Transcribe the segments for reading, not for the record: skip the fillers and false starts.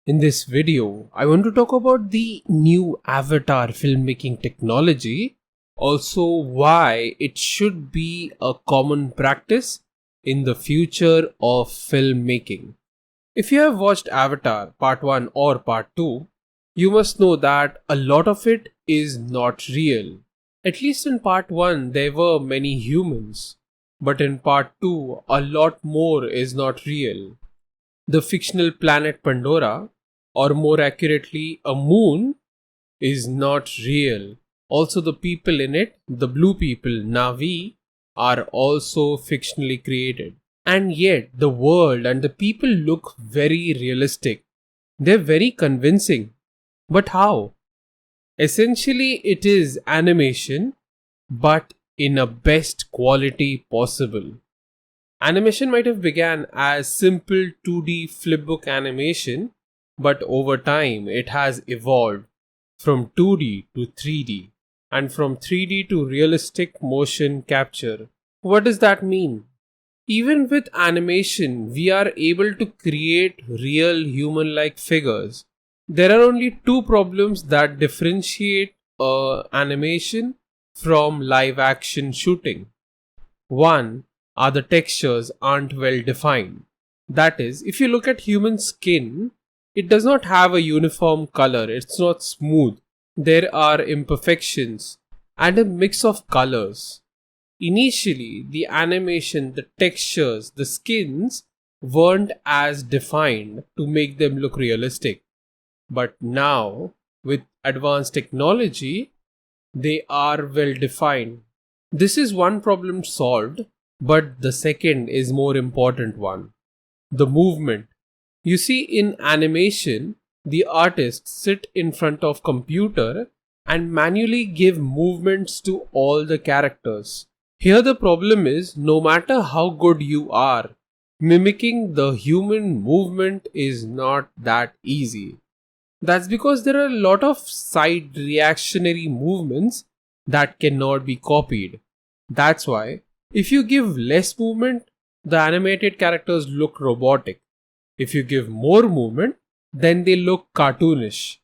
In this video, I want to talk about the new avatar filmmaking technology, also why it should be a common practice in the future of filmmaking. If you have watched Avatar Part 1 or Part 2, you must know that a lot of it is not real. At least in Part 1, there were many humans, but in Part 2, a lot more is not real. The fictional planet Pandora, or more accurately, a moon, is not real. Also, the people in it, the blue people, Navi, are also fictionally created. And yet, the world and the people look very realistic. They're very convincing. But how? Essentially, it is animation, but in a best quality possible. Animation might have began as simple 2D flipbook animation, but over time it has evolved from 2D to 3D and from 3D to realistic motion capture. What does that mean? Even with animation, we are able to create real human-like figures. There are only two problems that differentiate animation from live action shooting. One, are the textures aren't well defined. That is, if you look at human skin, it does not have a uniform color, it's not smooth. There are imperfections and a mix of colors. Initially, the animation, the textures, the skins weren't as defined to make them look realistic. But now, with advanced technology, they are well defined. This is one problem solved, but the second is more important one. The movement. You see, in animation, the artists sit in front of computer and manually give movements to all the characters. Here the problem is, no matter how good you are, mimicking the human movement is not that easy. That's because there are a lot of side reactionary movements that cannot be copied. That's why, if you give less movement, the animated characters look robotic. If you give more movement, then they look cartoonish.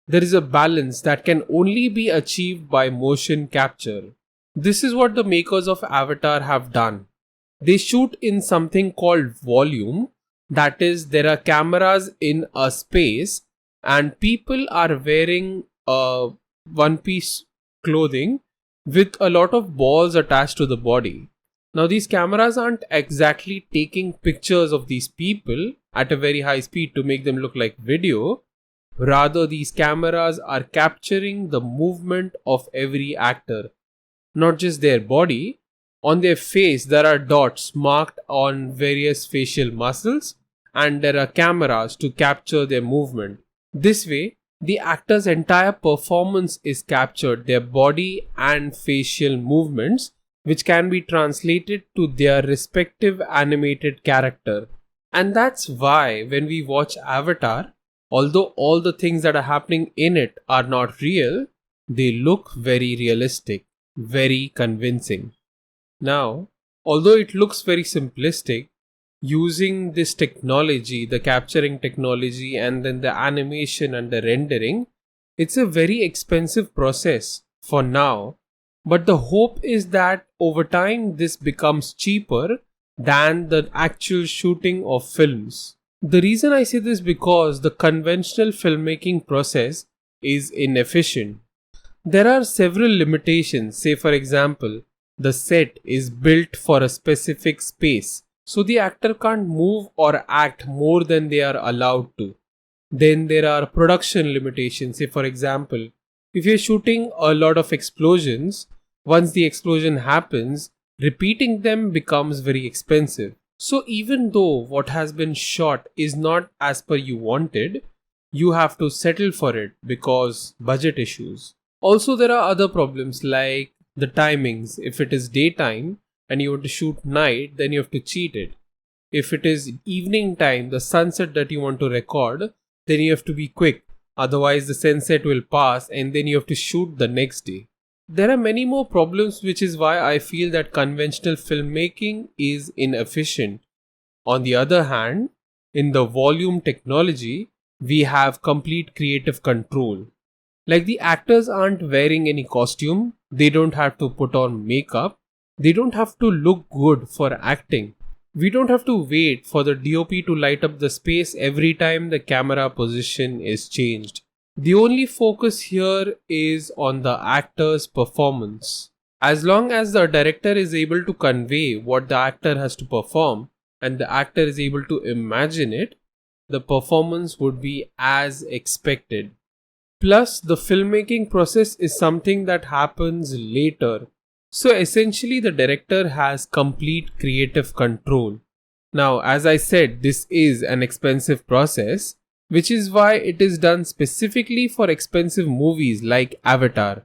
There is a balance that can only be achieved by motion capture. This is what the makers of Avatar have done. They shoot in something called volume, that is, there are cameras in a space and people are wearing a one piece clothing with a lot of balls attached to the body. Now, these cameras aren't exactly taking pictures of these people at a very high speed to make them look like video. Rather, these cameras are capturing the movement of every actor, not just their body. On their face, there are dots marked on various facial muscles, and there are cameras to capture their movement. This way, the actor's entire performance is captured, their body and facial movements, which can be translated to their respective animated character. And that's why when we watch Avatar, although all the things that are happening in it are not real, they look very realistic, very convincing. Now, although it looks very simplistic, using this technology, the capturing technology and then the animation and the rendering, it's a very expensive process for now. But the hope is that over time this becomes cheaper than the actual shooting of films. The reason I say this because the conventional filmmaking process is inefficient. There are several limitations. Say for example, the set is built for a specific space, so the actor can't move or act more than they are allowed to. Then there are production limitations. Say for example, if you're shooting a lot of explosions, once the explosion happens, repeating them becomes very expensive. So even though what has been shot is not as per you wanted, you have to settle for it because budget issues. Also, there are other problems like the timings. If it is daytime and you want to shoot night, then you have to cheat it. If it is evening time, the sunset that you want to record, then you have to be quick. Otherwise, the sunset will pass and then you have to shoot the next day. There are many more problems, which is why I feel that conventional filmmaking is inefficient. On the other hand, in the volume technology, we have complete creative control. Like the actors aren't wearing any costume, they don't have to put on makeup, they don't have to look good for acting. We don't have to wait for the DOP to light up the space every time the camera position is changed. The only focus here is on the actor's performance. As long as the director is able to convey what the actor has to perform and the actor is able to imagine it, the performance would be as expected. Plus, the filmmaking process is something that happens later. So essentially, the director has complete creative control. Now, as I said, this is an expensive process, which is why it is done specifically for expensive movies like Avatar.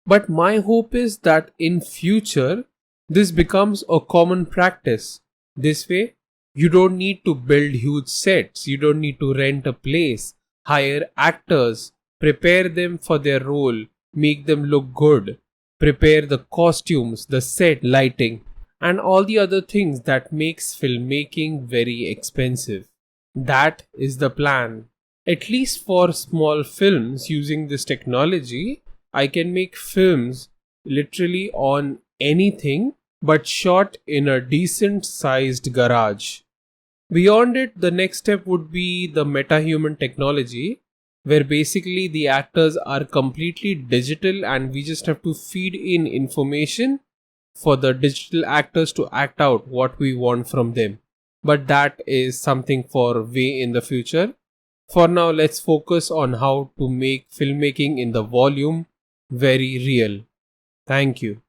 But my hope is that in future, this becomes a common practice. This way, you don't need to build huge sets, you don't need to rent a place, hire actors, prepare them for their role, make them look good, prepare the costumes, the set, lighting, and all the other things that makes filmmaking very expensive. That is the plan. At least for small films using this technology, I can make films literally on anything but shot in a decent sized garage. Beyond it, the next step would be the metahuman technology, where basically the actors are completely digital and we just have to feed in information for the digital actors to act out what we want from them. But that is something for way in the future. For now, let's focus on how to make filmmaking in the volume very real. Thank you.